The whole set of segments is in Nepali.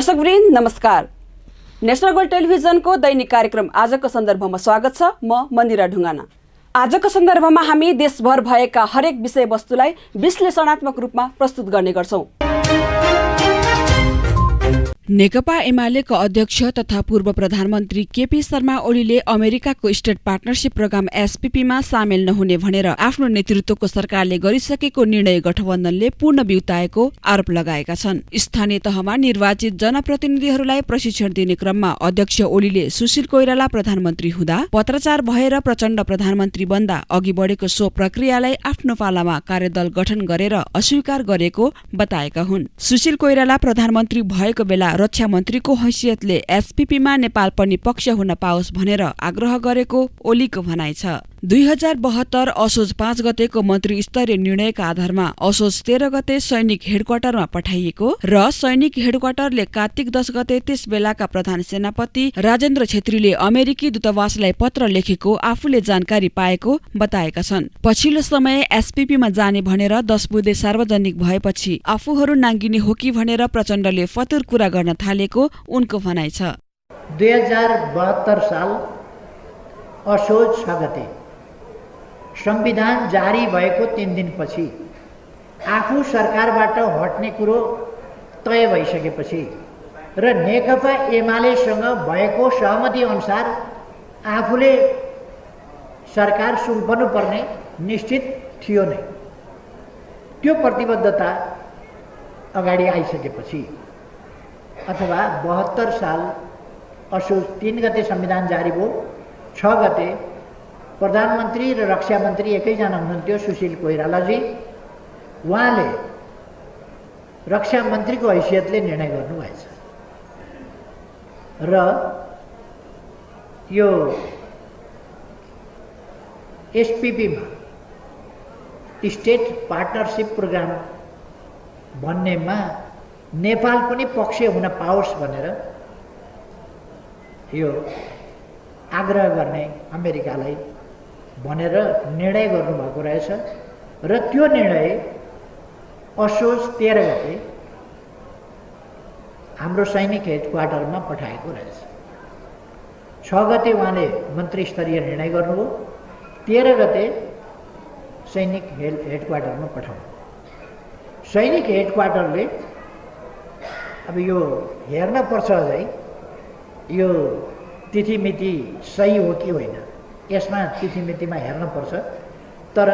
दर्शकवृन्द नमस्कार। नेशनल गोल्ड टेलिभिजनको दैनिक कार्यक्रम आजको सन्दर्भमा स्वागत छ। म मन्दिरा ढुङ्गाना। आजको सन्दर्भमा हामी देशभर भएका हरेक विषयवस्तुलाई विश्लेषणात्मक रूपमा प्रस्तुत गर्ने गर्छौं। नेकपा एमालेका अध्यक्ष तथा पूर्व प्रधानमन्त्री केपी शर्मा ओलीले अमेरिकाको स्टेट पार्टनरशिप प्रोग्राम एसपीपीमा सामेल नहुने भनेर आफ्नो नेतृत्वको सरकारले गरिसकेको निर्णय गठबन्धनले पूर्ण बिउताएको आरोप लगाएका छन्। स्थानीय तहमा निर्वाचित जनप्रतिनिधिहरूलाई प्रशिक्षण दिने क्रममा अध्यक्ष ओलीले सुशील कोइराला प्रधानमन्त्री हुँदा पत्राचार भएर प्रचण्ड प्रधानमन्त्री बन्दा अघि बढेको सो प्रक्रियालाई आफ्नो पालामा कार्यदल गठन गरेर अस्वीकार गरेको बताएका हुन्। सुशील कोइराला प्रधानमन्त्री भएको बेला रक्षा मन्त्रीको हैसियतले एसपीपीमा नेपाल पनि पक्ष हुन पाओस् भनेर आग्रह गरेको ओलीको भनाइ छ। 2072 असोज 5 गतेको मन्त्री स्तरीय निर्णयका आधारमा असोज 13 गते सैनिक हेडक्वार्टरमा पठाइएको र सैनिक हेडक्वार्टरले कार्तिक 10 गते त्यस बेलाका प्रधान सेनापति राजेन्द्र छेत्रीले अमेरिकी दूतावासलाई पत्र लेखेको आफूले जानकारी पाएको बताएका छन्। पछिल्लो समय एसपीपीमा जाने भनेर 10 बुँदे सार्वजनिक भएपछि आफूहरू नाङ्गिने हो कि भनेर प्रचण्डले फतुर कुरा गर्न थालेको उनको भनाइ छ। 2072 साल असोज 6 गते संविधान जारी भएको 3 दिनपछि आफू सरकारबाट हट्ने कुरो तय भइसकेपछि र नेकपा एमालेसँग भएको सहमति अनुसार आफूले सरकार सुम्पनु पर्ने निश्चित थियो नै। त्यो प्रतिबद्धता अगाडि आइसकेपछि अथवा 72 साल असोज 3 गते संविधान जारी भयो, 6 गते प्रधानमन्त्री र रक्षा मन्त्री एकैजना हुनुहुन्थ्यो, सुशील कोइरालाजी। उहाँले रक्षा मन्त्रीको हैसियतले निर्णय गर्नुभएछ र यो एसपीपीमा स्टेट पार्टनरशिप प्रोग्राम भन्नेमा नेपाल पनि पक्ष हुन पाओस् भनेर यो आग्रह गर्ने अमेरिकालाई भनेर निर्णय गर्नुभएको रहेछ र त्यो निर्णय असोज 13 गते हाम्रो सैनिक हेडक्वार्टरमा पठाएको रहेछ। 6 गते उहाँले मन्त्री स्तरीय निर्णय गर्नुभयो, 13 गते सैनिक हेडक्वार्टरमा पठाउनु। सैनिक हेडक्वार्टरले अब यो हेर्न पर्छ अझै यो तिथिमिति सही हो कि होइन, यसमा तिथिमितिमा हेर्न पर्छ। तर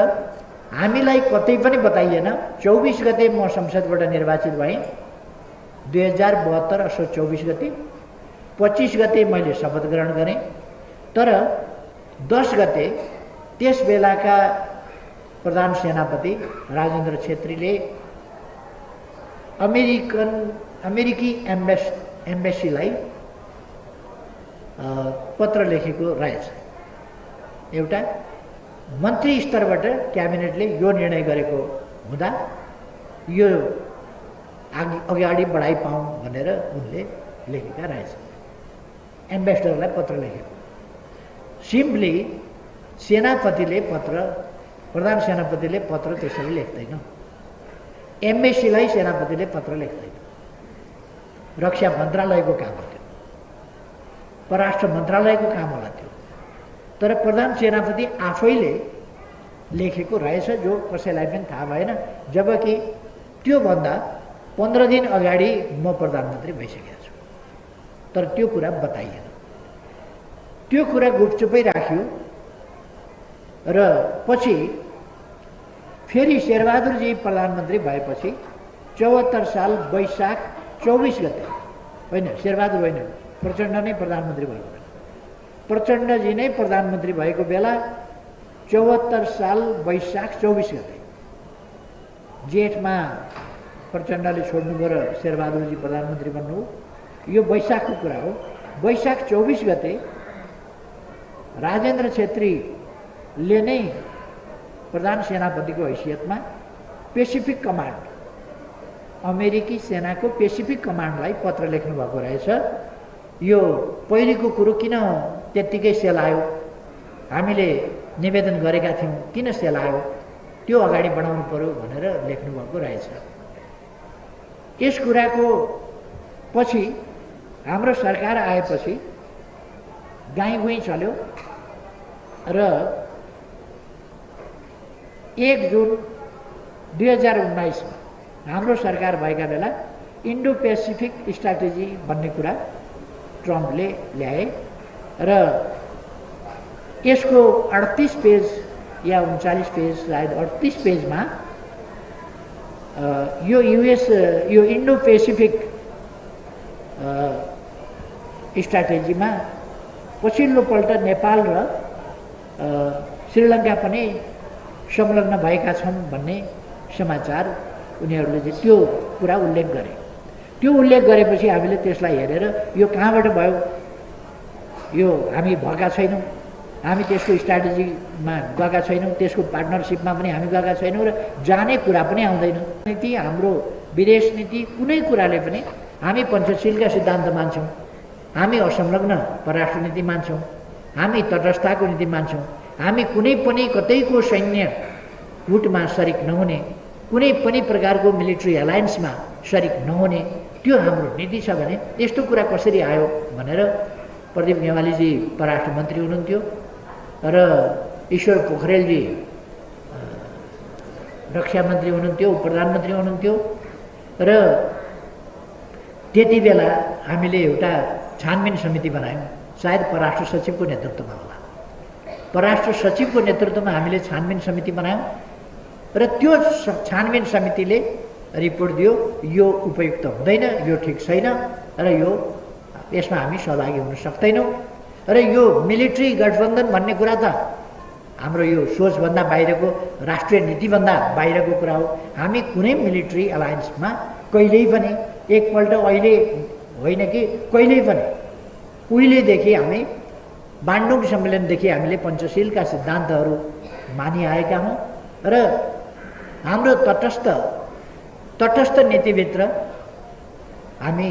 हामीलाई कतै पनि बताइएन। 24 गते म संसदबाट निर्वाचित भएँ, 2072 असोज 24 गते। 25 गते मैले शपथ ग्रहण गरेँ। तर 10 गते त्यस बेलाका प्रधान सेनापति राजेन्द्र छेत्रीले अमेरिकी एम्बेसीलाई पत्र लेखेको रहेछ। एउटा मन्त्री स्तरबाट क्याबिनेटले यो निर्णय गरेको हुँदा यो अगाडि बढाइ पाऊँ भनेर उनले लेखेका रहेछ। एम्बेसडरलाई पत्र लेखेको। सिम्पली सेनापतिले प्रधान सेनापतिले पत्र त्यसरी लेख्दैन। एम्बेसीलाई सेनापतिले पत्र लेख्दैन। रक्षा मन्त्रालयको काम हो त्यो, परराष्ट्र मन्त्रालयको काम होला त्यो। तर प्रधान सेनापति आफैले लेखेको रहेछ, जो कसैलाई पनि थाहा भएन। जबकि त्योभन्दा 15 दिन अगाडि म प्रधानमन्त्री भइसकेको छु, तर त्यो कुरा बताइएन। त्यो कुरा गुपचुपै राख्यो र पछि फेरि शेरबहादुरजी प्रधानमन्त्री भएपछि 74 साल वैशाख 24 गते, होइन शेरबहादुर होइन, प्रचण्ड नै प्रधानमन्त्री भएको बेला, प्रचण्डजी नै प्रधानमन्त्री भएको बेला 74 साल वैशाख 24 गते जेठमा प्रचण्डले छोड्नुभयो र शेरबहादुरजी प्रधानमन्त्री बन्नुभयो। यो वैशाखको कुरा हो। वैशाख 24 गते राजेन्द्र छेत्रीले नै प्रधान सेनापतिको हैसियतमा पेसिफिक कमान्ड, अमेरिकी सेनाको पेसिफिक कमान्डलाई पत्र लेख्नु भएको रहेछ। यो पहिलेको कुरो किन त्यत्तिकै सेलायो, हामीले निवेदन गरेका थियौँ, किन सेलायो, त्यो अगाडि बढाउनु पर्यो भनेर लेख्नु भएको रहेछ। यस कुराको पछि हाम्रो सरकार आएपछि गाई गुई चल्यो र 1 जुन 2019 मा हाम्रो सरकार भएका बेला इन्डो पेसिफिक स्ट्राटेजी भन्ने कुरा ट्रम्पले ल्याए र यसको 38 पेज या 39 पेज सायद 38 पेजमा यो यो इन्डो पेसिफिक स्ट्राटेजीमा पछिल्लोपल्ट नेपाल र श्रीलङ्का पनि संलग्न भएका छन् भन्ने समाचार उनीहरूले चाहिँ त्यो कुरा उल्लेख गरे। त्यो उल्लेख गरेपछि हामीले त्यसलाई हेरेर यो कहाँबाट भयो, यो हामी भएका छैनौँ, हामी त्यसको स्ट्राटेजीमा गएका छैनौँ, त्यसको पार्टनरसिपमा पनि हामी गएका छैनौँ र जाने कुरा पनि आउँदैन। नीति हाम्रो विदेश नीति कुनै कुराले पनि हामी पञ्चशीलका सिद्धान्त मान्छौँ, हामी असंलग्न परराष्ट्र नीति मान्छौँ, हामी तटस्थताको नीति मान्छौँ, हामी कुनै पनि कतैको सैन्य गुटमा सरिक नहुने, कुनै पनि प्रकारको मिलिट्री एलायन्समा सरिक नहुने, त्यो हाम्रो नीति छ भने यस्तो कुरा कसरी आयो भनेर प्रदीप गेवालीजी परराष्ट्र मन्त्री हुनुहुन्थ्यो र ईश्वर पोखरेलजी रक्षा मन्त्री हुनुहुन्थ्यो, प्रधानमन्त्री हुनुहुन्थ्यो र त्यति बेला हामीले एउटा छानबिन समिति बनायौँ, सायद परराष्ट्र सचिवको नेतृत्वमा होला। परराष्ट्र सचिवको नेतृत्वमा हामीले छानबिन समिति बनायौँ र त्यो छानबिन समितिले रिपोर्ट दियो, यो उपयुक्त हुँदैन, यो ठिक छैन र यसमा हामी सहभागी हुन सक्दैनौँ र यो मिलिट्री गठबन्धन भन्ने कुरा त हाम्रो यो सोचभन्दा बाहिरको, राष्ट्रिय नीतिभन्दा बाहिरको कुरा हो। हामी कुनै मिलिट्री एलायन्समा कहिल्यै पनि, एकपल्ट अहिले होइन कि कहिल्यै पनि, उहिलेदेखि हामी बान्डुङ सम्मेलनदेखि हामीले पञ्चशीलका सिद्धान्तहरू मानिआएका हौँ र हाम्रो तटस्थ नीतिभित्र हामी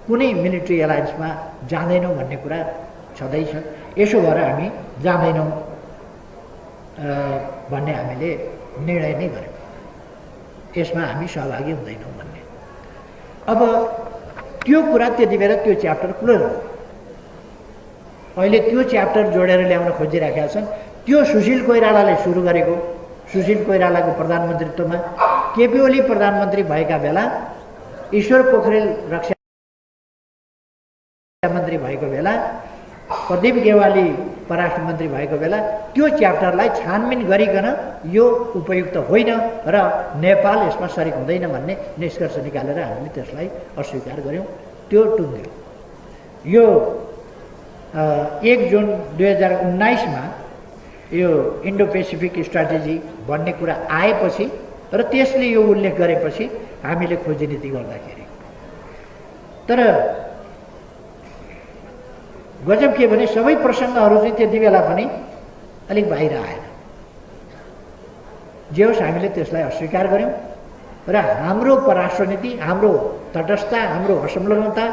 कुनै मिलिट्री एलायन्समा जाँदैनौँ भन्ने कुरा छँदैछ। यसो भएर हामी जाँदैनौँ भन्ने हामीले निर्णय नै गर्यौँ, यसमा हामी सहभागी हुँदैनौँ भन्ने। अब त्यो कुरा त्यति बेला त्यो च्याप्टर क्लोज हो। अहिले त्यो च्याप्टर जोडेर ल्याउन खोजिरहेका छन्। त्यो सुशील कोइरालाले सुरु गरेको, सुशील कोइरालाको प्रधानमन्त्रीत्वमा केपी ओली प्रधानमन्त्री भएका बेला, ईश्वर पोखरेल रक्षा मन्त्री भएको बेला, प्रदीप गेवाली परराष्ट्र मन्त्री भएको बेला त्यो च्याप्टरलाई छानबिन गरिकन यो उपयुक्त होइन र नेपाल यसमा सरिक हुँदैन भन्ने निष्कर्ष निकालेर हामीले त्यसलाई अस्वीकार गऱ्यौँ, त्यो टुङ्ग्यो। यो 1 जुन 2019 मा यो इन्डो पेसिफिक स्ट्राटेजी भन्ने कुरा आएपछि र त्यसले यो उल्लेख गरेपछि हामीले खोजी नीति गर्दाखेरि, तर गजब के भने सबै प्रसङ्गहरू चाहिँ त्यति बेला पनि अलिक बाहिर आएन। जे होस् हामीले त्यसलाई अस्वीकार गऱ्यौँ र हाम्रो परराष्ट्र नीति, हाम्रो तटस्थता, हाम्रो असंलग्नता,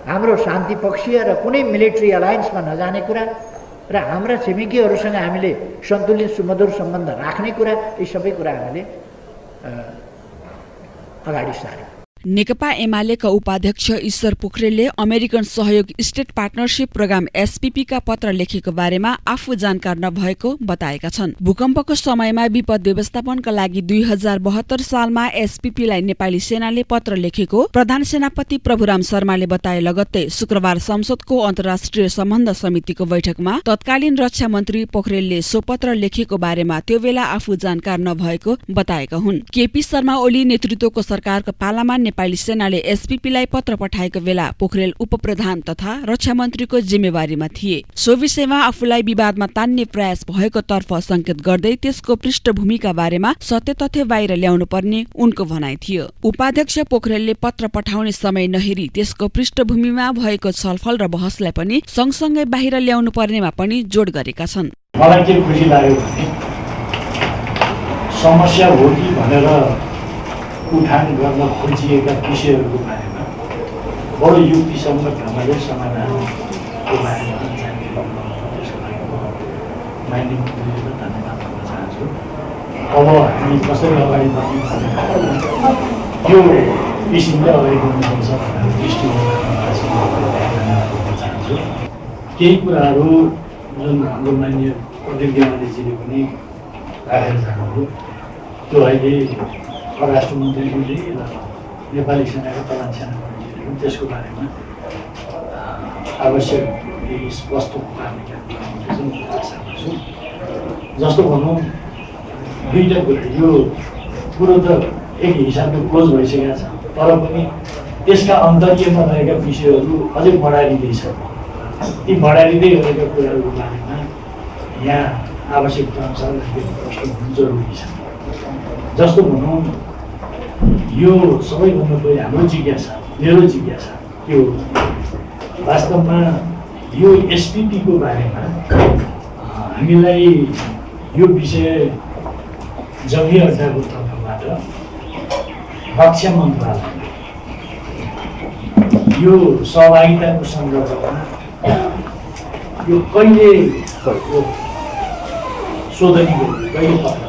हाम्रो शान्तिपक्षीय र कुनै मिलिट्री एलायन्समा नजाने कुरा र हाम्रा छिमेकीहरूसँग हामीले सन्तुलित सुमधुर सम्बन्ध राख्ने कुरा, यी सबै कुरा हामीले अगाडि सार्यौँ। नेकपा एमालेका उपाध्यक्ष ईश्वर पोखरेलले अमेरिकन सहयोग स्टेट पार्टनरशिप प्रोग्राम एसपीपी का पत्र लेखेको बारेमा आफू जानकार नभएको बताएका छन्। भूकम्पको समयमा विपद व्यवस्थापनका लागि 2072 सालमा एसपीपीलाई नेपाली सेनाले पत्र लेखेको प्रधान सेनापति प्रभुराम शर्माले बताए लगत्तै शुक्रबार संसदको अन्तर्राष्ट्रिय सम्बन्ध समितिको बैठकमा तत्कालीन रक्षा मन्त्री पोखरेलले सो पत्र लेखेको बारेमा त्यो बेला आफू जानकार नभएको बताएका हुन्। केपी शर्मा ओली नेतृत्वको सरकारको पालामा नेपाली सेनाले एसपीपीलाई पत्र पठाएको बेला पोखरेल उपप्रधान तथा रक्षा मन्त्रीको जिम्मेवारीमा थिए। सो विषयमा आफूलाई विवादमा तान्ने प्रयास भएको तर्फ संकेत गर्दै त्यसको पृष्ठभूमिका बारेमा सत्य तथ्य बाहिर ल्याउनु पर्ने उनको भनाइ थियो। उपाध्यक्ष पोखरेलले पत्र पठाउने समय नहेरी त्यसको पृष्ठभूमिमा भएको छलफल र बहसलाई पनि सँगसँगै बाहिर ल्याउनु पर्नेमा पनि जोड गरेका छन्। मलाई के खुसी लाग्यो भने समस्या हो कि भनेर उठान गर्न खोजिएका विषयहरूको बारेमा बडो युक्तिसम्म ढङ्गले समाधानको बारेमा जानकारी गराउनु, त्यसको लागि म माइन्डिङ कमिटीलाई धन्यवाद दिन चाहन्छु। अब हामी कसरी अगाडि बढ्ने यो किसिमले अगाडि बढ्नुपर्छ भनेर दृष्टिकोण चाहन्छु। केही कुराहरू जुन हाम्रो मान्य प्रतिज्ञा मन्त्रीजीले पनि राखेर जानुभयो त्यो अहिले परराष्ट्र मन्त्रीज्यूले र नेपाली सेनाका प्रधान सेनापतिले पनि त्यसको बारेमा आवश्यक केही स्पष्ट पार्ने काम आशा गर्छु। जस्तो भनौँ दुईवटा कुरा, यो कुरो त एक हिसाबले क्लोज भइसकेको छ, तर पनि त्यसका अन्तर्यमा रहेका विषयहरू अझै बढाइँदैछ। ती बढाइँदै गरेका कुराहरूको बारेमा यहाँ आवश्यकता अनुसार प्रश्न हुनु जरुरी छ। जस्तो भनौँ यो सबैभन्दा पहिले हाम्रो जिज्ञासा, मेरो जिज्ञासा के हो, वास्तवमा यो एसपिपीको बारेमा हामीलाई यो विषय जङ्गी अड्डाको तर्फबाट रक्षा मन्त्रालयले यो सहभागिताको सन्दर्भमा यो कहिले सोधनी गर्नु, कहिले पत्र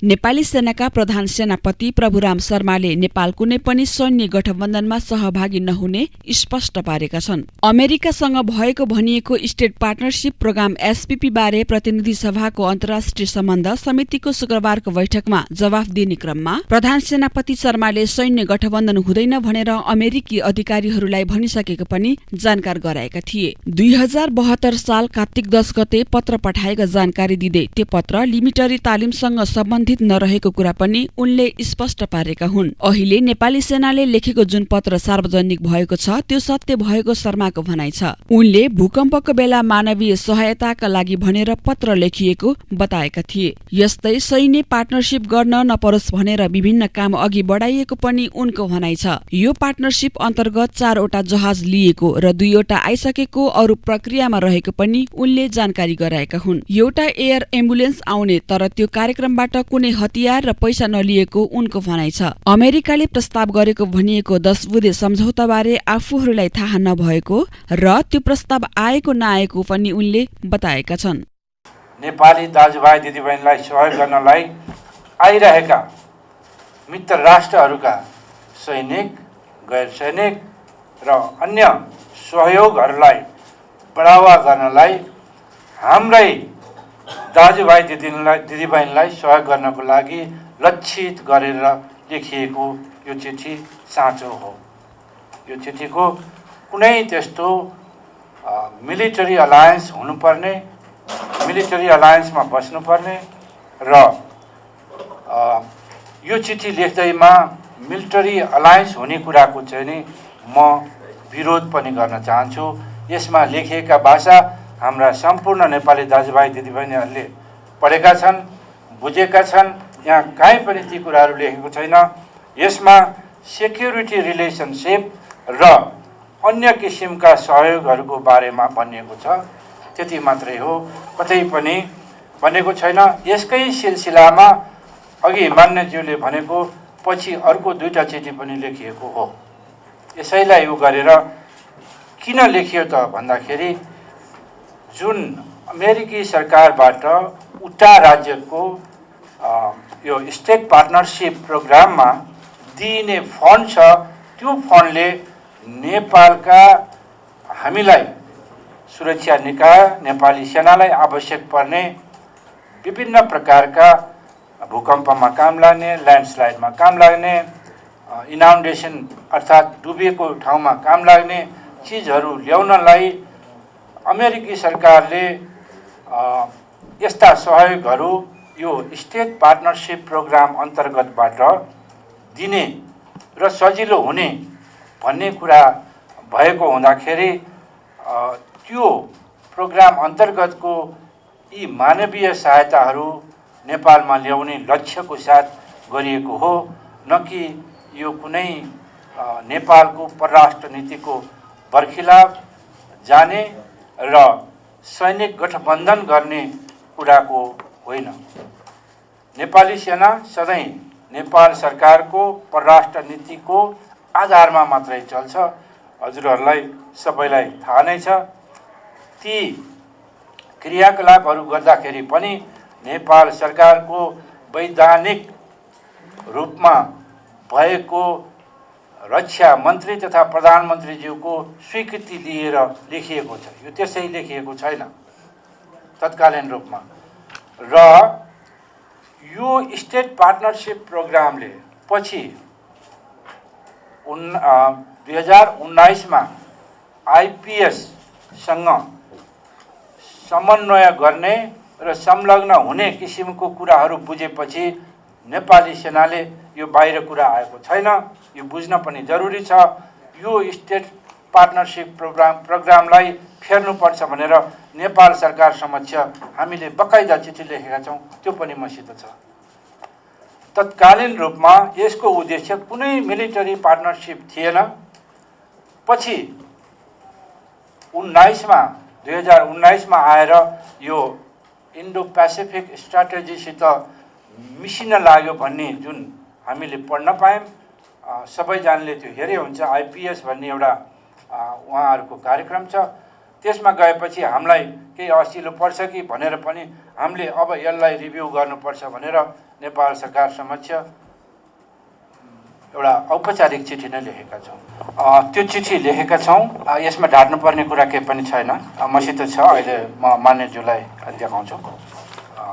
नेपाली सेनाका प्रधान सेनापति प्रभुराम शर्माले नेपाल कुनै पनि सैन्य गठबन्धनमा सहभागी नहुने स्पष्ट पारेका छन्। अमेरिकासँग भएको भनिएको स्टेट पार्टनरशिप प्रोग्राम एसपीपी बारे प्रतिनिधि सभाको अन्तर्राष्ट्रिय सम्बन्ध समितिको शुक्रबारको बैठकमा जवाफ दिने क्रममा प्रधान सेनापति शर्माले सैन्य गठबन्धन हुँदैन भनेर अमेरिकी अधिकारीहरूलाई भनिसकेको पनि जानकार गराएका थिए। 2072 साल कार्तिक 10 गते पत्र पठाएका जानकारी दिँदै त्यो पत्र लिमिटरी तालिमसँग सम्बन्धित नरहेको कुरा पनि उनले स्पष्ट पारेका हुन्। अहिले नेपाली सेनाले लेखेको जुन पत्र सार्वजनिक भएको छ त्यो सत्य भएको शर्माको भनाइ छ। उनले भूकम्पको बेला मानवीय सहायताका लागि भनेर पत्र लेखिएको बताएका थिए। यस्तै सैन्य पार्टनरशिप गर्न नपरोस् भनेर विभिन्न काम अघि बढाइएको पनि उनको भनाइ छ। यो पार्टनरशिप अन्तर्गत 4वटा जहाज लिएको र 2वटा आइसकेको अरू प्रक्रियामा रहेको पनि उनले जानकारी गराएका हुन्। एउटा एयर एम्बुलेन्स आउने तर त्यो कार्यक्रमबाट कुनै हतियार र पैसा नलिएको उनको भनाइ छ। अमेरिकाले प्रस्ताव गरेको भनिएको 10 बुँदे सम्झौताबारे आफूहरूलाई थाहा नभएको र त्यो प्रस्ताव आएको नआएको पनि उनले बताएका छन्। नेपाली दाजुभाइ दिदीबहिनीलाई सहयोग गर्नलाई आइरहेका मित्र राष्ट्रहरूका सैनिक, गैर सैनिक र अन्य सहयोगहरूलाई बढावा गर्नलाई हाम्रै दाजुभाइ दिदीबहिनीलाई सहयोग गर्नको लागि लक्षित गरेर लेखिएको यो चिठी साँचो हो। यो चिठीको कुनै त्यस्तो मिलिटरी अलायन्स हुनुपर्ने, मिलिटरी अलायन्समा बस्नुपर्ने र यो चिठी लेख्दैमा मिलिटरी अलायन्स हुने कुराको चाहिँ नि म विरोध पनि गर्न चाहन्छु। यसमा लेखिएका भाषा हाम्रा सम्पूर्ण नेपाली दाजुभाइ दिदीबहिनीहरूले पढेका छन्, बुझेका छन्। यहाँ कहीँ पनि ती कुराहरू लेखेको छैन। यसमा सेक्युरिटी रिलेसनसिप र अन्य किसिमका सहयोगहरूको बारेमा भनिएको छ, त्यति मात्रै हो, कतै पनि भनेको छैन। यसकै सिलसिलामा अघि मान्यज्यूले भनेको पछि अर्को 2टा चिठी पनि लेखिएको हो। यसैलाई यो गरेर किन लेखियो त भन्दाखेरि जुन अमेरिकी सरकारबाट उटा राज्यको यो स्टेट पार्टनरशिप प्रोग्राममा दिइने फन्ड छ, त्यो फन्डले नेपालका हामीलाई सुरक्षा निकाय नेपाली सेनालाई आवश्यक पर्ने विभिन्न प्रकारका भूकम्पमा काम लाग्ने, ल्यान्डस्लाइडमा काम लाग्ने, इनाउन्डेसन अर्थात् डुबेको ठाउँमा काम लाग्ने चिजहरू ल्याउनलाई अमेरिकी सरकारले यस्ता सहयोगहरू यो स्टेट पार्टनरशिप प्रोग्राम अन्तर्गतबाट दिने र सजिलो हुने भन्ने कुरा भएको हुँदाखेरि त्यो प्रोग्राम अन्तर्गतको यी मानवीय सहायताहरू नेपालमा ल्याउने लक्ष्यको साथ गरिएको हो, न कि यो कुनै नेपालको परराष्ट्र नीतिको बर्खिलाफ जाने र सैनिक गठबन्धन गर्ने कुराको होइन। नेपाली सेना सधैँ नेपाल सरकारको परराष्ट्र नीतिको आधारमा मात्रै चल्छ। हजुरहरूलाई सबैलाई थाहा नै छ। ती क्रियाकलापहरू गर्दाखेरि पनि नेपाल सरकारको वैधानिक रूपमा भएको रक्षा मन्त्री तथा प्रधानमन्त्रीज्यूको स्वीकृति दिएर लेखिएको छ। यो त्यसै लेखिएको छैन तत्कालीन रूपमा। र यो स्टेट पार्टनरसिप प्रोग्रामले पछि 2019 मा आइपिएससँग समन्वय गर्ने र संलग्न हुने किसिमको कुराहरू बुझेपछि नेपाली सेनाले यो बाहिर कुरा आएको छैन, यो बुझ्न पनि जरुरी छ। यो स्टेट पार्टनरसिप प्रोग्रामलाई फेर्नुपर्छ भनेर नेपाल सरकार समक्ष हामीले बकाइदा चिठी लेखेका छौँ, त्यो पनि मसित छ। तत्कालीन रूपमा यसको उद्देश्य कुनै मिलिटरी पार्टनरसिप थिएन। पछि 2019 मा आएर यो इन्डो पेसिफिक स्ट्राटेजीसित मिसिन लाग्यो भन्ने जुन हामीले पढ्न पायौँ, सबैजनाले त्यो हेरे हुन्छ। आइपिएस भन्ने एउटा उहाँहरूको कार्यक्रम छ, त्यसमा गएपछि हामीलाई केही असिलो पर्छ कि भनेर पनि हामीले अब यसलाई रिभ्यू गर्नुपर्छ भनेर नेपाल सरकार समक्ष एउटा औपचारिक चिठी नै लेखेका छौँ। त्यो चिठी लेखेका छौँ, यसमा ढाट्नुपर्ने कुरा केही पनि छैन, मसित छ। अहिले म मान्यज्यूलाई देखाउँछु।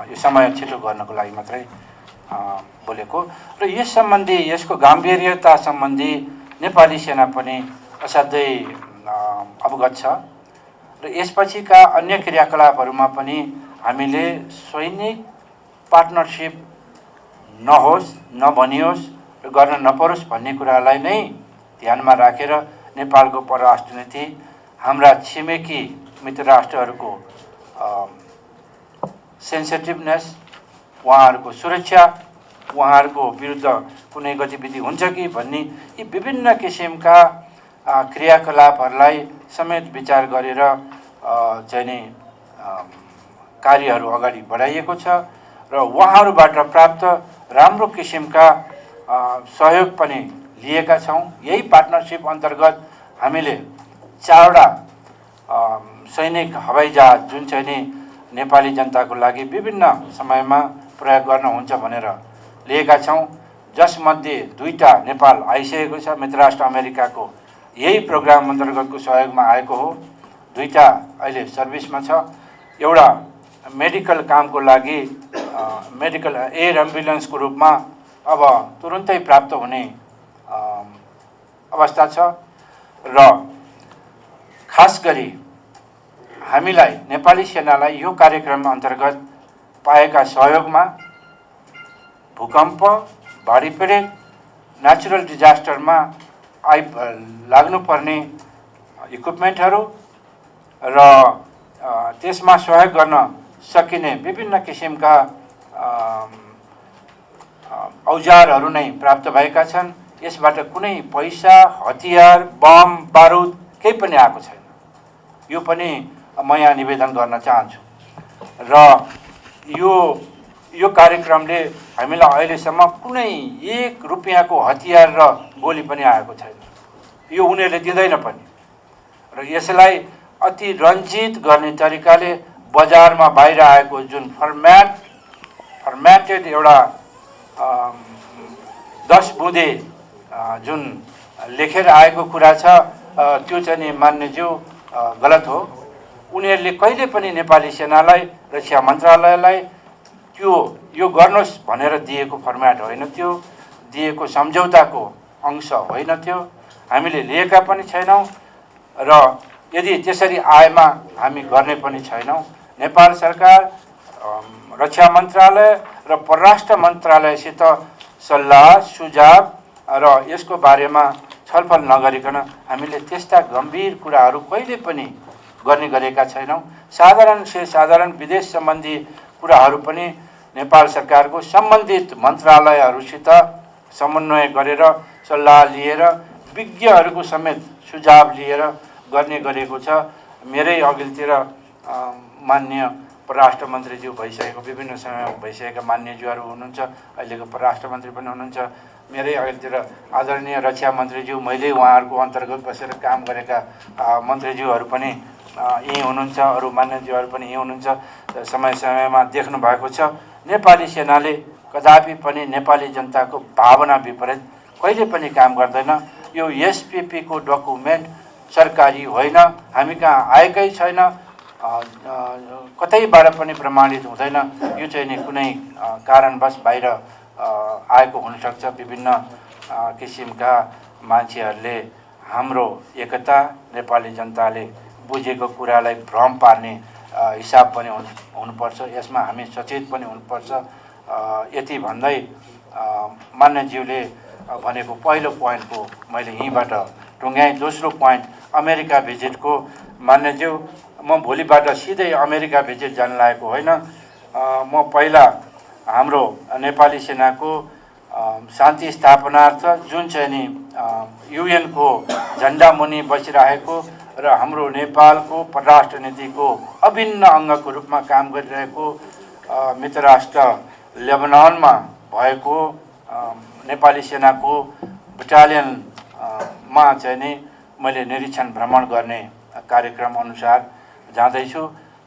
यो समय छिटो गर्नको लागि मात्रै बोलेको। र यस सम्बन्धी, यसको गाम्भीर्यता सम्बन्धी नेपाली सेना पनि असाध्यै अवगत छ। र यसपछिका अन्य क्रियाकलापहरूमा पनि हामीले सैनिक पार्टनरसिप नहोस्, नभनियोस् र गर्न नपरोस् भन्ने कुरालाई नै ध्यानमा राखेर नेपालको परराष्ट्र नीति हाम्रा छिमेकी मित्र राष्ट्रहरूको सेन्सिटिभनेस, उहाँहरूको सुरक्षा, उहाँहरूको विरुद्ध कुनै गतिविधि हुन्छ कि भन्ने यी विभिन्न किसिमका क्रियाकलापहरूलाई समेत विचार गरेर चाहिँ नि कार्यहरू अगाडि बढाइएको छ। र उहाँहरूबाट प्राप्त राम्रो किसिमका सहयोग पनि लिएका छौँ। यही पार्टनरसिप अन्तर्गत हामीले 4वटा सैनिक हवाईजहाज जुन चाहिँ नि नेपाली जनताको लागि विभिन्न समयमा प्रयोग गर्न हुन्छ भनेर लिएका छौँ, जसमध्ये 2टा नेपाल आइसकेको छ। मित्र राष्ट्र अमेरिकाको यही प्रोग्राम अन्तर्गतको सहयोगमा आएको हो। 2टा अहिले सर्भिसमा छ। एउटा मेडिकल कामको लागि मेडिकल एयर एम्बुलेन्सको रूपमा अब तुरुन्तै प्राप्त हुने अवस्था छ। र खास गरी हामीलाई नेपाली सेनालाई यो कार्यक्रम अन्तर्गत पाएका सहयोगमा भूकम्प, बाढी पीडित, नेचुरल डिजास्टरमा लाग्नुपर्ने इक्विपमेन्टहरू र त्यसमा सहयोग गर्न सकिने विभिन्न किसिमका औजारहरू नै प्राप्त भएका छन्। यसबाट कुनै पैसा, हतियार, बम, बारुद केही पनि आएको छैन। यो पनि म यहाँ निवेदन गर्न चाहन्छु। र यो कार्यक्रमले हामीलाई अहिलेसम्म कुनै 1 रुपियाँको हतियार र गोली पनि आएको छैन। यो उनीहरूले दिँदैन पनि। र यसलाई अति रञ्जित गर्ने तरिकाले बजारमा बाहिर आएको जुन फर्म्याटेड एउटा 10 बुँदे जुन लेखेर आएको कुरा छ, त्यो चाहिँ नि मान्यज्यू गलत हो। उनीहरूले कहिले पनि नेपाली सेनालाई, रक्षा मन्त्रालयलाई यो गर्नुहोस् भनेर दिएको फर्म्याट होइन, त्यो दिएको सम्झौताको अंश होइन, त्यो हामीले लिएका पनि छैनौँ। र यदि त्यसरी आएमा हामी गर्ने पनि छैनौँ। नेपाल सरकार, रक्षा मन्त्रालय र परराष्ट्र मन्त्रालयसित सल्लाह सुझाव र यसको बारेमा छलफल नगरिकन हामीले त्यस्ता गम्भीर कुराहरू कहिले पनि गर्ने गरेका छैनौँ। साधारण विदेश सम्बन्धी कुराहरू पनि नेपाल सरकारको सम्बन्धित मन्त्रालयहरूसित समन्वय गरेर सल्लाह लिएर विज्ञहरूको समेत सुझाव लिएर गर्ने गरेको छ। मेरै अघिल्तिर मान्य परराष्ट्र मन्त्रीज्यू भइसकेको, विभिन्न समयमा भइसकेका मान्यज्यूहरू हुनुहुन्छ, अहिलेको परराष्ट्र मन्त्री पनि हुनुहुन्छ। मेरै अघिल्तिर आदरणीय रक्षा मन्त्रीज्यू, मैले उहाँहरूको अन्तर्गत बसेर काम गरेका मन्त्रीज्यूहरू पनि यहीँ हुनुहुन्छ, अरू मान्यज्यूहरू पनि यहीँ हुनुहुन्छ। समयमा देख्नु भएको छ नेपाली सेनाले कदापि पनि नेपाली जनताको भावना विपरीत कहिले पनि काम गर्दैन। यो एसपीपीको डकुमेन्ट सरकारी होइन, हामी कहाँ आएकै छैन, कतैबाट पनि प्रमाणित हुँदैन। यो चाहिँ नि कुनै कारणवश बाहिर आएको हुनसक्छ। विभिन्न किसिमका मान्छेहरूले हाम्रो एकता, नेपाली जनताले बुझेको कुरालाई भ्रम पार्ने हिसाब पनि हुनुपर्छ। यसमा हामी सचेत पनि हुनुपर्छ। यति भन्दै मान्यज्यूले भनेको पहिलो पोइन्टको मैले यहीँबाट टुङ्ग्याएँ। दोस्रो पोइन्ट अमेरिका भिजिटको, मान्यज्यू म भोलिबाट सिधै अमेरिका भिजिट जान लागेको होइन। म पहिला हाम्रो नेपाली सेनाको शान्ति स्थापनार्थ जुन चाहिँ नि युएनको झन्डा मुनि बसिरहेको र हाम्रो नेपालको परराष्ट्र नीतिको अभिन्न अङ्गको रूपमा काम गरिरहेको मित्र राष्ट्र लेबनानमा भएको नेपाली सेनाको बटालियनमा चाहिँ नि मैले निरीक्षण भ्रमण गर्ने कार्यक्रम अनुसार जाँदैछु।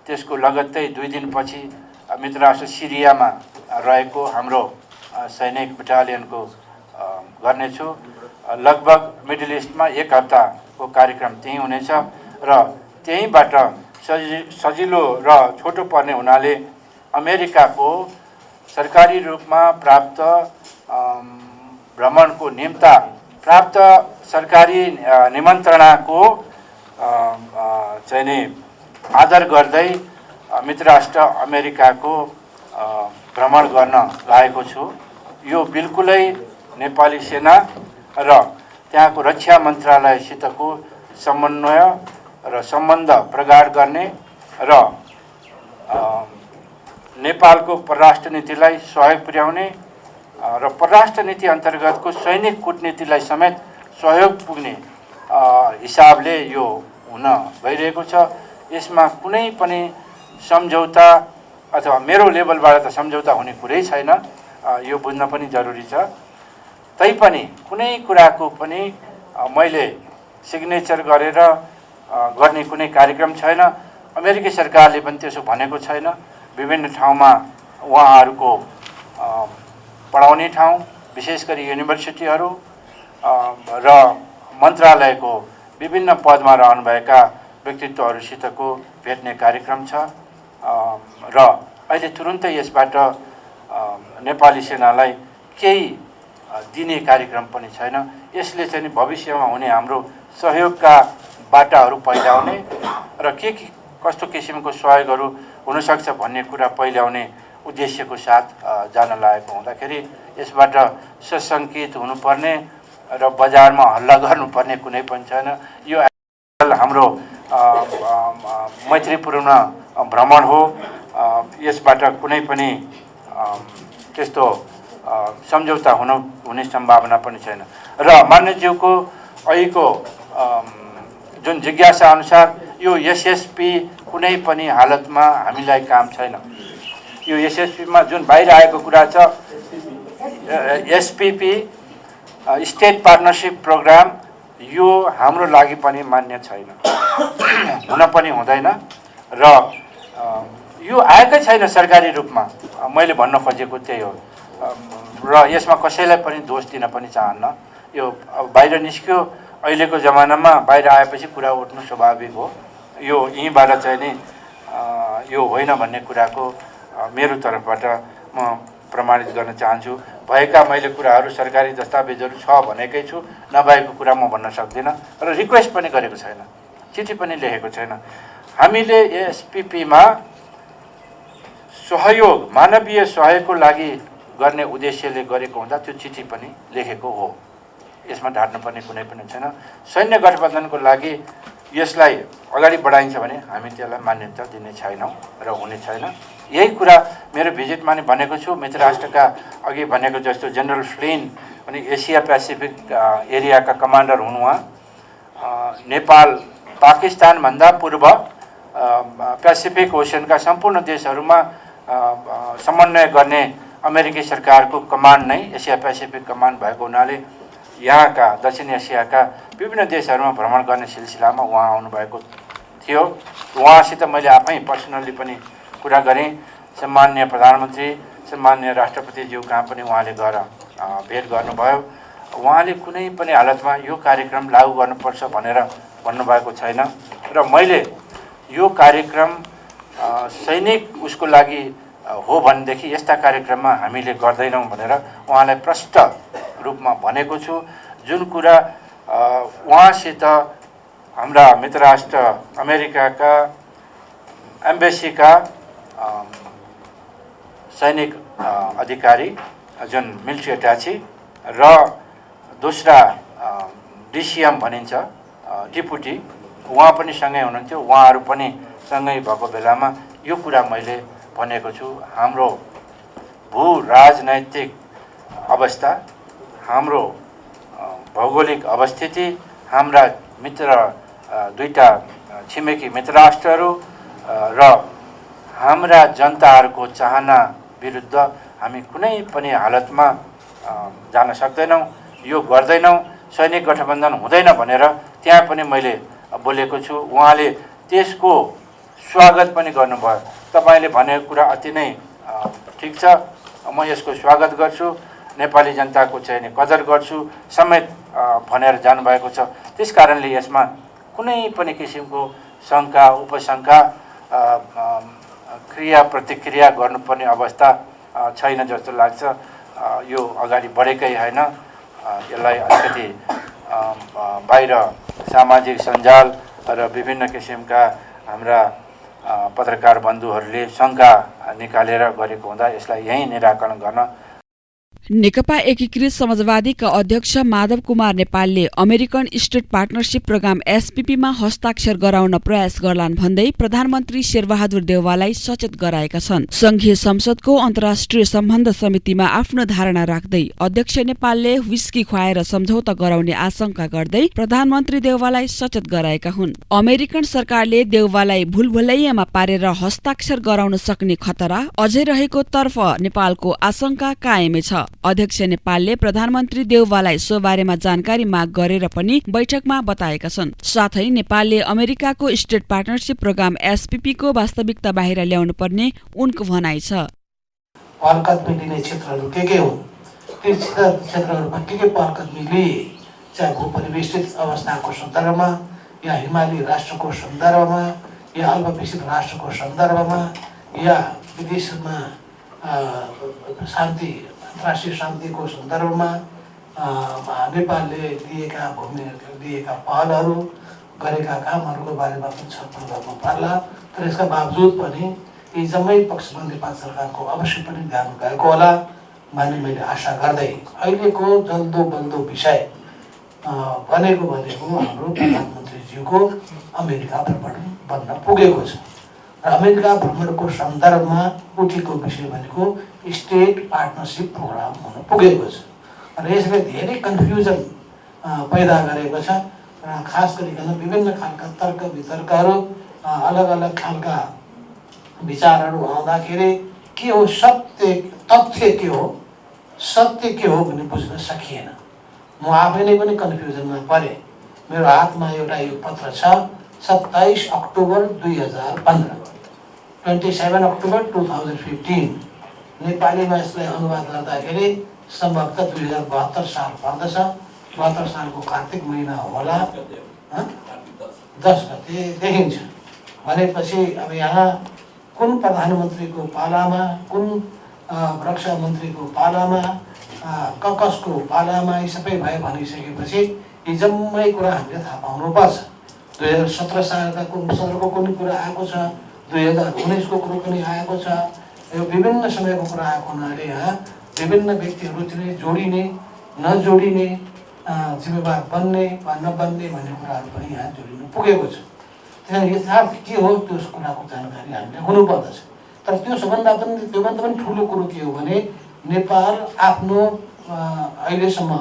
त्यसको लगत्तै 2 दिनपछि मित्र राष्ट्र सिरियामा रहेको हाम्रो सैनिक बटालियनको गर्नेछु। लगभग मिडल इस्टमा 1 हप्ताको कार्यक्रम त्यहीँ हुनेछ र त्यहीँबाट सजिलो र छोटो पर्ने हुनाले अमेरिकाको सरकारी रूपमा प्राप्त भ्रमणको निम्ता प्राप्त सरकारी निमन्त्रणाको चाहिँ नि आदर गर्दै मित्र राष्ट्र अमेरिकाको भ्रमण गर्न लागेको छु। यो बिल्कुलै नेपाली सेना र त्यहाँको रक्षा मन्त्रालयसितको समन्वय र सम्बन्ध प्रगाढ गर्ने र नेपालको परराष्ट्र नीतिलाई सहयोग पुर्याउने र परराष्ट्र नीति अन्तर्गतको सैनिक कूटनीतिलाई समेत सहयोग पुग्ने हिसाबले यो हुन गइरहेको छ। यसमा कुनै पनि सम्झौता अथवा मेरो लेभलबाट त सम्झौता हुने कुरै छैन, यो बुझ्न पनि जरुरी छ। तैपनि कुनै कुराको पनि मैले सिग्नेचर गरेर गर्ने कुनै कार्यक्रम छैन। अमेरिकी सरकारले पनि त्यसो भनेको छैन। विभिन्न ठाउँमा उहाँहरूको पढाउने ठाउँ, विशेष गरी युनिभर्सिटीहरू र मन्त्रालयको विभिन्न पदमा रहनुभएका व्यक्तित्वहरूसितको भेट्ने कार्यक्रम छ र अहिले तुरुन्तै यसबाट नेपाली सेनालाई केही दिने कार्यक्रम पनि छैन। यसले चाहिँ भविष्यमा हुने हाम्रो सहयोगका बाटाहरू पहिल्याउने र कस्तो किसिमको सहयोगहरू हुनसक्छ भन्ने कुरा पहिल्याउने उद्देश्यको साथ जान लागेको हुँदाखेरि यसबाट सशङ्कित हुनुपर्ने र बजारमा हल्ला गर्नुपर्ने कुनै पनि छैन। यो हाम्रो मैत्रीपूर्ण भ्रमण हो। यसबाट कुनै पनि त्यस्तो सम्झौता हुने सम्भावना पनि छैन। र मान्यज्यूको अहिलेको जुन जिज्ञासा अनुसार यो एसएसपी कुनै पनि हालतमा हामीलाई काम छैन। यो एसएसपीमा जुन बाहिर आएको कुरा छ, एसपीपी स्टेट पार्टनरसिप प्रोग्राम, यो हाम्रो लागि पनि मान्य छैन, हुन पनि हुँदैन र यो आएकै छैन सरकारी रूपमा। मैले भन्न खोजेको त्यही हो र यसमा कसैलाई पनि दोष दिन पनि चाहन्न। यो बाहिर निस्क्यो, अहिलेको जमानामा बाहिर आएपछि कुरा उठ्नु स्वाभाविक हो। यो यहीँबाट चाहिँ नि यो होइन भन्ने कुराको मेरो तर्फबाट म प्रमाणित गर्न चाहन्छु। भएका मैले कुराहरू सरकारी दस्तावेजहरू छ भनेकै छु, नभएको कुरा म भन्न सक्दिनँ र रिक्वेस्ट पनि गरेको छैन, चिठी पनि लेखेको छैन। हामीले एसपीपीमा सहयोग, मानवीय सहयोगको लागि गर्ने उद्देश्यले गरेको हुँदा त्यो चिठी पनि लेखेको हो। यसमा ढाट्नुपर्ने कुनै पनि छैन। सैन्य गठबन्धनको लागि यसलाई अगाडि बढाइन्छ भने हामी त्यसलाई मान्यता दिने छैनौँ र हुने छैन। यही कुरा मेरो भिजिटमा नि भनेको छु। मित्र राष्ट्रका अघि भनेको जस्तो जनरल फ्लिन अनि एसिया पेसिफिक एरियाका कमान्डर हुन् उहाँ। नेपाल पाकिस्तानभन्दा पूर्व पेसिफिक ओसनका सम्पूर्ण देशहरूमा समन्वय गर्ने अमेरिकी सरकारको कमान्ड नै एसिया पेसिफिक कमान्ड भएको हुनाले यहाँका दक्षिण एसियाका विभिन्न देशहरूमा भ्रमण गर्ने सिलसिलामा उहाँ आउनुभएको थियो। उहाँसित मैले आफै पर्सनल्ली पनि कुरा गरेँ। सम्माननीय प्रधानमन्त्री, सम्माननीय राष्ट्रपतिज्यू कहाँ पनि उहाँले गएर भेट गर्नुभयो उहाँले कुनै पनि हालतमा यो कार्यक्रम लागू गर्नुपर्छ भनेर भन्नुभएको छैन र मैले यो कार्यक्रम सैनिक उसको लागि हो भनेदेखि यस्ता कार्यक्रममा हामीले गर्दैनौँ भनेर उहाँलाई प्रष्ट रूपमा भनेको छु। जुन कुरा उहाँसित हाम्रा मित्र राष्ट्र अमेरिकाका एम्बेसीका सैनिक अधिकारी जुन मिलिट्री अट्याची र दोस्रा डिसिएम भनिन्छ डिपुटी उहाँ पनि सँगै हुनुहुन्थ्यो। उहाँहरू पनि सँगै भएको बेलामा यो कुरा मैले भनेको छु। हाम्रो भू राजनैतिक अवस्था, हाम्रो भौगोलिक अवस्थिति, हाम्रा मित्र दुईटा छिमेकी मित्र राष्ट्रहरू र हाम्रा जनताहरूको चाहना विरुद्ध हामी कुनै पनि हालतमा जान सक्दैनौँ, यो गर्दैनौँ, सैनिक गठबन्धन हुँदैन भनेर त्यहाँ पनि मैले बोलेको छु। उहाँले त्यसको स्वागत पनि गर्नुभयो। तपाईँले भनेको कुरा अति नै ठिक छ, म यसको स्वागत गर्छु, नेपाली जनताको चाहिँ कदर गर्छु समेत भनेर जानुभएको छ। त्यस कारणले यसमा कुनै पनि किसिमको शङ्का उपशङ्का क्रिया प्रतिक्रिया गर्नुपर्ने अवस्था छैन जस्तो लाग्छ। यो अगाडि बढेकै होइन। यसलाई अलिकति बाहिर सामाजिक सञ्जाल र विभिन्न किसिमका हाम्रा पत्रकार बन्धुहरूले शङ्का निकालेर गरेको हुँदा यसलाई यहीँ निराकरण गर्न नेकपा एकीकृत समाजवादीका अध्यक्ष माधव कुमार नेपालले अमेरिकन स्टेट पार्टनरशिप प्रोग्राम एसपीपीमा हस्ताक्षर गराउन प्रयास गर्लान् भन्दै प्रधानमन्त्री शेरबहादुर देउवालाई सचेत गराएका छन्। संघीय संसदको अन्तर्राष्ट्रिय सम्बन्ध समितिमा आफ्नो धारणा राख्दै अध्यक्ष नेपालले व्हिस्की खुवाएर सम्झौता गराउने आशंका गर्दै प्रधानमन्त्री देउवालाई सचेत गराएका हुन्। अमेरिकन सरकारले देउवालाई भुलभुलैयामा पारेर हस्ताक्षर गराउन सक्ने खतरा अझै रहेको तर्फ नेपालको आशंका कायमै छ। अध्यक्ष नेपालले प्रधानमन्त्री देउवालाई सो बारेमा जानकारी माग गरेर पनि बैठकमा बताएका छन्। साथै नेपालले अमेरिकाको स्टेट पार्टनरशिप प्रोग्राम एसपीपीको वास्तविकता बाहिर ल्याउनु पर्ने उनको भनाइ छ। पहलकदमी मिलिने क्षेत्रहरू के हुन्, ती क्षेत्रहरूमा के पहलकदमी लिए, चाहे भूपरिवेष्टित अवस्थाको सन्दर्भमा या हिमाली राष्ट्रको सन्दर्भमा या अल्पविकसित राष्ट्रको सन्दर्भमा या विदेशमा शान्ति अन्तर्राष्ट्रिय शान्तिको सन्दर्भमा नेपालले लिएका पहलहरू गरेका कामहरूको बारेमा पनि छलफल गर्नु पर्ला। तर यसका बावजुद पनि यी जम्मै पक्षमा नेपाल सरकारको अवश्य पनि ध्यान गएको होला भन्ने मैले आशा गर्दै अहिलेको जल्दो बल्दो विषय भनेको हाम्रो प्रधानमन्त्रीज्यूको अमेरिका भ्रमण बन्न पुगेको छ र अमेरिका भ्रमणको सन्दर्भमा उठेको विषय भनेको स्टेट पार्टनरशिप प्रोग्राम हुन पुगेको छ र यसले धेरै कन्फ्युजन पैदा गरेको छ र खास गरिकन विभिन्न खालका तर्क वितर्कहरू अलग अलग खालका विचारहरू आउँदाखेरि के हो तथ्य के हो भन्ने बुझ्न सकिएन। म आफै नै पनि कन्फ्युजनमा परेँ। मेरो हातमा एउटा यो पत्र छ 27 अक्टोबर 2015 27 अक्टोबर 2015 नेपालीमा यसलाई अनुवाद गर्दाखेरि सम्भवतः 2072 साल पर्दछ। 72 सालको कार्तिक महिना होला, 10 गते देखिन्छ भनेपछि अब यहाँ कुन प्रधानमन्त्रीको पालामा, कुन रक्षा मन्त्रीको पालामा, कसको पालामा यी सबै भयो भनिसकेपछि यी जम्मै कुरा हामीले थाहा पाउनुपर्छ। 2017 सालका सदरको कुन कुरा आएको छ, 2019 को कुरो पनि आएको छ। यो विभिन्न समयको कुरा आएको हुनाले यहाँ विभिन्न व्यक्तिहरूतिर जोडिने नजोडिने, जिम्मेवार बन्ने वा नबन्ने भन्ने कुराहरू पनि यहाँ जोडिनु पुगेको छ। त्यसैले यथार्थ के हो त्यो कुराको जानकारी हामीले हुनुपर्दछ। तर त्योभन्दा पनि ठुलो कुरो के हो भने नेपाल आफ्नो अहिलेसम्म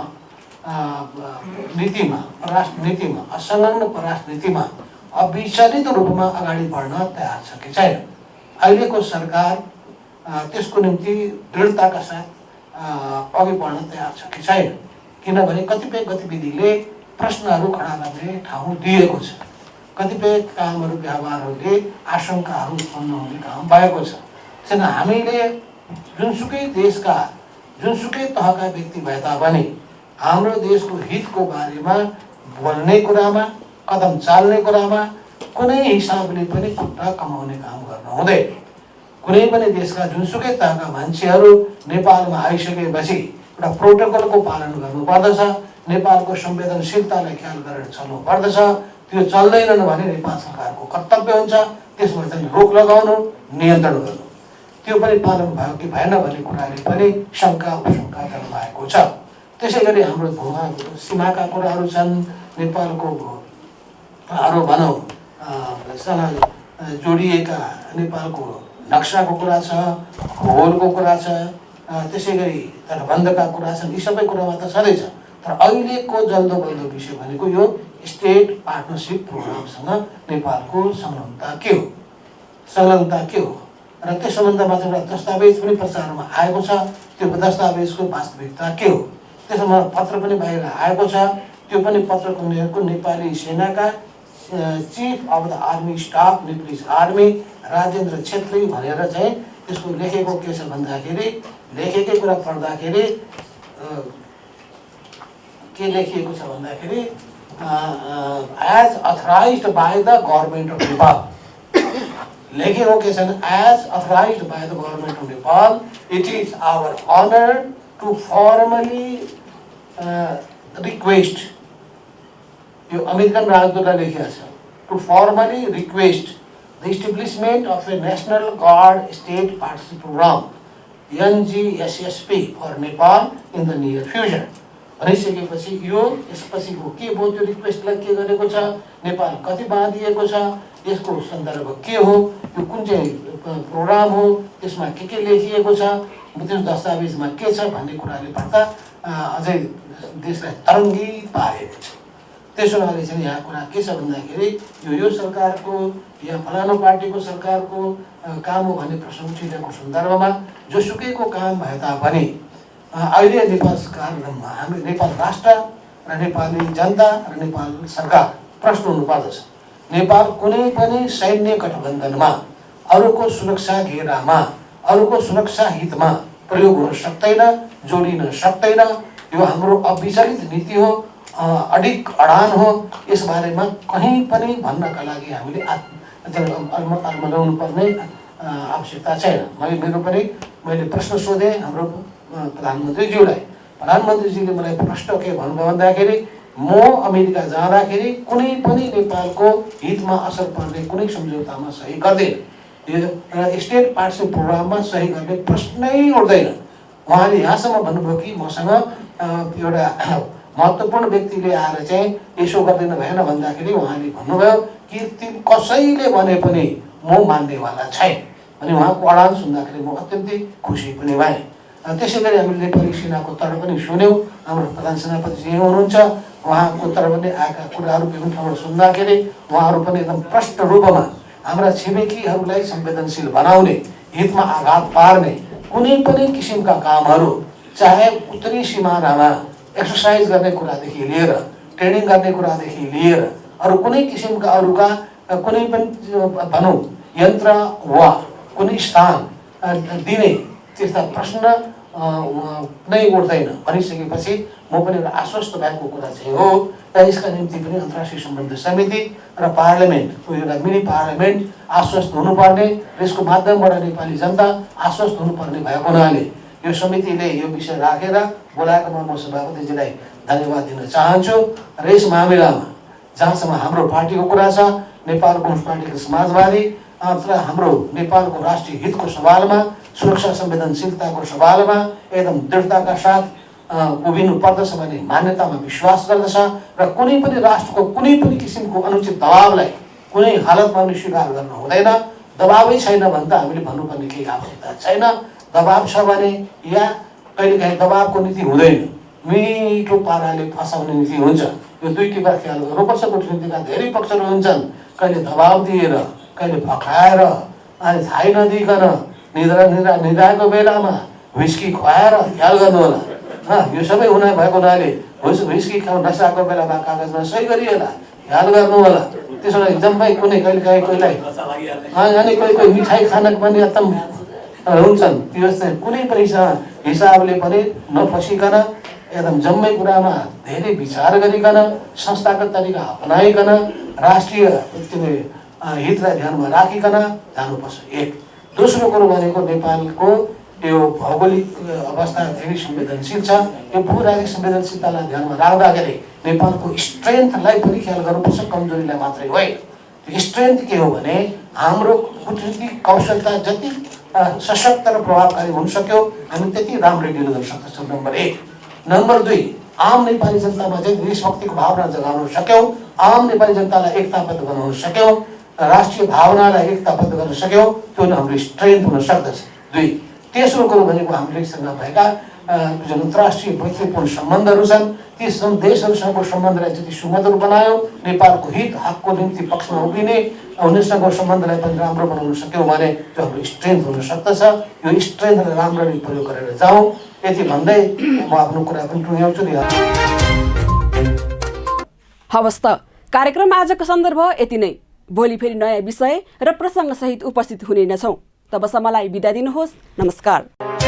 नीतिमा, परराष्ट्र नीतिमा, असंलग्न परराष्ट्र नीतिमा अविचलित रूपमा अगाडि बढ्न तयार छ कि छैन। अहिलेको सरकार त्यसको निम्ति दृढताका साथ अघि बढ्न तयार छ कि छैन। किनभने कतिपय गतिविधिले प्रश्नहरू खडा गर्ने ठाउँ दिएको छ, कतिपय कामहरू व्यवहारहरूले आशंकाहरू उत्पन्न हुने काम भएको छ। त्यसैले हामीले जुनसुकै देशका जुनसुकै तहका व्यक्ति भए तापनि हाम्रो देशको हितको बारेमा बोल्ने कुरामा, कदम चाल्ने कुरामा कुनै हिसाबले पनि खुट्टा कमाउने काम गर्न हुँदैन। कुनै पनि देशका जुनसुकै तहका मान्छेहरू नेपालमा आइसकेपछि एउटा प्रोटोकलको पालन गर्नुपर्दछ, नेपालको संवेदनशीलतालाई ख्याल गरेर चल्नु पर्दछ। त्यो चल्दैनन् भने नेपाल सरकारको कर्तव्य हुन्छ त्यसमा चाहिँ रोक लगाउनु, नियन्त्रण गर्नु। त्यो पनि पालन भयो कि भएन भन्ने कुराले पनि शङ्का उपशङ्का जन्माएको छ। त्यसै गरी हाम्रो सीमाका कुराहरू छन्, नेपालको अरू भनौँ जोडिएका नेपालको नक्साको कुरा छ, भूगोलको कुरा छ, त्यसै गरी तटबन्धका कुरा छन्। यी सबै कुरामा त छँदैछ, तर अहिलेको जल्दो बल्दो विषय भनेको यो स्टेट पार्टनरसिप प्रोग्रामसँग नेपालको संलग्नता के हो, संलग्नता के हो र त्यस सम्बन्धमा चाहिँ एउटा दस्तावेज पनि प्रचारमा आएको छ। त्यो दस्तावेजको वास्तविकता के हो, त्यसमा पत्र पनि बाहिर आएको छ। त्यो पनि पत्रको उनीहरूको नेपाली सेनाका chief of the army staff, Nepali army Rajendra Chhetri भनेर चाहिँ त्यसको लेखेको के छ भन्दाखेरि, लेखेकै कुरा पढ्दाखेरि के लेखिएको छ भन्दाखेरि as authorised by the government of Nepal, लेखेको के छन्, as authorised by the government of Nepal it is our honour to formally request, यो अमेरिकन राजदूतले लेखेको छ, to formally request the establishment of a national guard state partnership programme NGSSP for Nepal in the near future भनिसकेपछि यो यसपछिको के भयो, त्यो रिक्वेस्टलाई के गरेको छ, नेपाल कति बाँधिएको छ, यसको सन्दर्भ के हो, यो कुन चाहिँ प्रोग्राम हो, त्यसमा के लेखिएको छ, त्यो दस्तावेजमा के छ भन्ने कुराले पढ्दा अझै देशलाई तरङ्गित पारेको छ। त्यसो हुनाले चाहिँ यहाँ कुरा के छ भन्दाखेरि यो सरकारको या फलानु पार्टीको सरकारको काम हो भन्ने प्रश्न उठिरहेको सन्दर्भमा जोसुकैको काम भए तापनि अहिले नेपाल सरकारमा हामी नेपाल राष्ट्र र नेपाली जनता र नेपाल सरकार प्रश्न हुनुपर्दछ। नेपाल कुनै पनि सैन्य गठबन्धनमा अरूको सुरक्षा घेरामा, अरूको सुरक्षा हितमा प्रयोग हुन सक्दैन, जोडिन सक्दैन। यो हाम्रो अविचलित नीति हो, अडिग अडान हो। यस बारेमा कहीँ पनि भन्नका लागि हामीले अल्मलाउनु पर्ने आवश्यकता छैन। मैले प्रश्न सोधेँ हाम्रो प्रधानमन्त्रीज्यूलाई। प्रधानमन्त्रीजीले मलाई प्रश्न के भन्नुभयो भन्दाखेरि म अमेरिका जाँदाखेरि कुनै पनि नेपालको हितमा असर पर्ने कुनै सम्झौतामा सही गर्दैन, र स्टेट पार्टनरसिप प्रोग्राममा सही गर्ने प्रश्नै उठ्दैन। उहाँले यहाँसम्म भन्नुभयो कि मसँग एउटा महत्त्वपूर्ण व्यक्तिले आएर चाहिँ यसो गर्दैन भएन भन्दाखेरि उहाँले भन्नुभयो कि तिमी कसैले भने पनि म मान्नेवाला छैन अनि उहाँको अडान सुन्दाखेरि म अत्यन्तै खुसी पनि भएँ। त्यसै गरी हामीले नेपाली सेनाको तर्फ पनि सुन्यौँ। हाम्रो प्रधान सेनापति जी हुनुहुन्छ, उहाँको तर्फबाट आएका कुराहरू विभिन्न ठाउँबाट सुन्दाखेरि उहाँहरू पनि एकदम प्रष्ट रूपमा हाम्रा छिमेकीहरूलाई संवेदनशील बनाउने, हितमा आघात पार्ने कुनै पनि किसिमका कामहरू, चाहे उत्तरी सिमानामा एक्सर्साइज गर्ने कुरादेखि लिएर ट्रेनिङ गर्ने कुरादेखि लिएर अरू कुनै किसिमका अरूका कुनै पनि भनौँ यन्त्र वा कुनै स्थान दिने त्यस्ता प्रश्न नै उठ्दैन भनिसकेपछि म पनि एउटा आश्वस्त भएको कुरा चाहिँ हो। र यसका निम्ति पनि अन्तर्राष्ट्रिय सम्बन्ध समिति र पार्लियामेन्ट एउटा मिनी पार्लियामेन्ट आश्वस्त हुनुपर्ने र यसको माध्यमबाट नेपाली जनता आश्वस्त हुनुपर्ने भएको हुनाले यो समितिले यो विषय राखेर बोलाएकोमा म सभापतिजीलाई धन्यवाद दिन चाहन्छु। र यस मामिलामा जहाँसम्म हाम्रो पार्टीको कुरा छ, नेपाल कम्युनिस्ट पार्टीको समाजवादी र हाम्रो नेपालको राष्ट्रिय हितको सवालमा, सुरक्षा संवेदनशीलताको सवालमा एकदम दृढताका साथ उभिनु पर्दछ भन्ने मान्यतामा विश्वास गर्दछ र कुनै पनि राष्ट्रको कुनै पनि किसिमको अनुचित दबावलाई कुनै हालतमा पनि स्वीकार गर्नु हुँदैन। दबावै छैन भने त हामीले भन्नुपर्ने केही आवश्यकता छैन। दबाव छ भने या कहिलेकाहीँ दबावको नीति हुँदैन, मिठो पाराले फसाउने नीति हुन्छ। यो दुई टिका ख्याल गर्नुपर्छ। कूटनीतिका धेरै पक्षहरू हुन्छन्, कहिले दबाव दिएर, कहिले भकाएर, अनि थाहै नदिइकन निद्राको बेलामा व्हिस्की खुवाएर ख्याल गर्नु होला। यो सबै हुन भएको हुनाले व्हिस्की नसाको बेलामा कागजमा सही गरिएला ख्याल गर्नु होला। त्यसो भए जम्मै कुनै कहिलेकाहीँ कोहीलाई अनि कोही मिठाई खानको पनि एकदम हुन्छन्, त्यो चाहिँ कुनै पनि हिसाबले पनि नफसिकन एकदम जम्मै कुरामा धेरै विचार गरिकन संस्थागत तरिका अपनाइकन राष्ट्रिय हितलाई ध्यानमा राखिकन जानुपर्छ। एक दोस्रो कुरो भनेको नेपालको यो भौगोलिक अवस्था धेरै संवेदनशील छ। यो भूराजनीतिक संवेदनशीलतालाई ध्यानमा राख्दाखेरि नेपालको स्ट्रेन्थलाई पनि ख्याल गर्नुपर्छ, कमजोरीलाई मात्रै होइन। त्यो स्ट्रेन्थ के हो भने हाम्रो कूटनीतिक कौशलता जति सशक्त र प्रभावकारी हुन सक्यो हामी त्यति राम्ररी डिल गर्न सक्छौँ। नम्बर 1। नम्बर 2, आम नेपाली जनतामा चाहिँ देशभक्तिको भावना जगाउन सक्यौँ, आम नेपाली जनतालाई एकताबद्ध बनाउन सक्यौँ, राष्ट्रिय भावनालाई एकताबद्ध गर्न सक्यौँ, त्यो हाम्रो स्ट्रेन्थ हुन सक्दछ। 2। तेस्रो कुरो भनेको हामीसँग भएका जुन अन्तर्राष्ट्रिय मैत्रीपूर्ण सम्बन्धहरू छन् ती देशहरूसँगको सम्बन्धलाई जति सुमधुर बनायौँ, नेपालको हित हकको निम्ति पक्षमा उभिने उनीहरूसँगको सम्बन्धलाई पनि राम्रो बनाउन सक्यौँ भने त्यो हाम्रो स्ट्रेन्थ हुन सक्दछ। यो स्ट्रेन्थलाई राम्ररी प्रयोग गरेर जाउँ। यति भन्दै म आफ्नो कुरा पनि टुङ्ग्याउँछु नि। हवस् त, कार्यक्रम आजको सन्दर्भ यति नै। भोलि फेरि नयाँ विषय र प्रसङ्गसहित उपस्थित हुने नै छौँ। तबसम्मलाई बिदा दिनुहोस्। नमस्कार।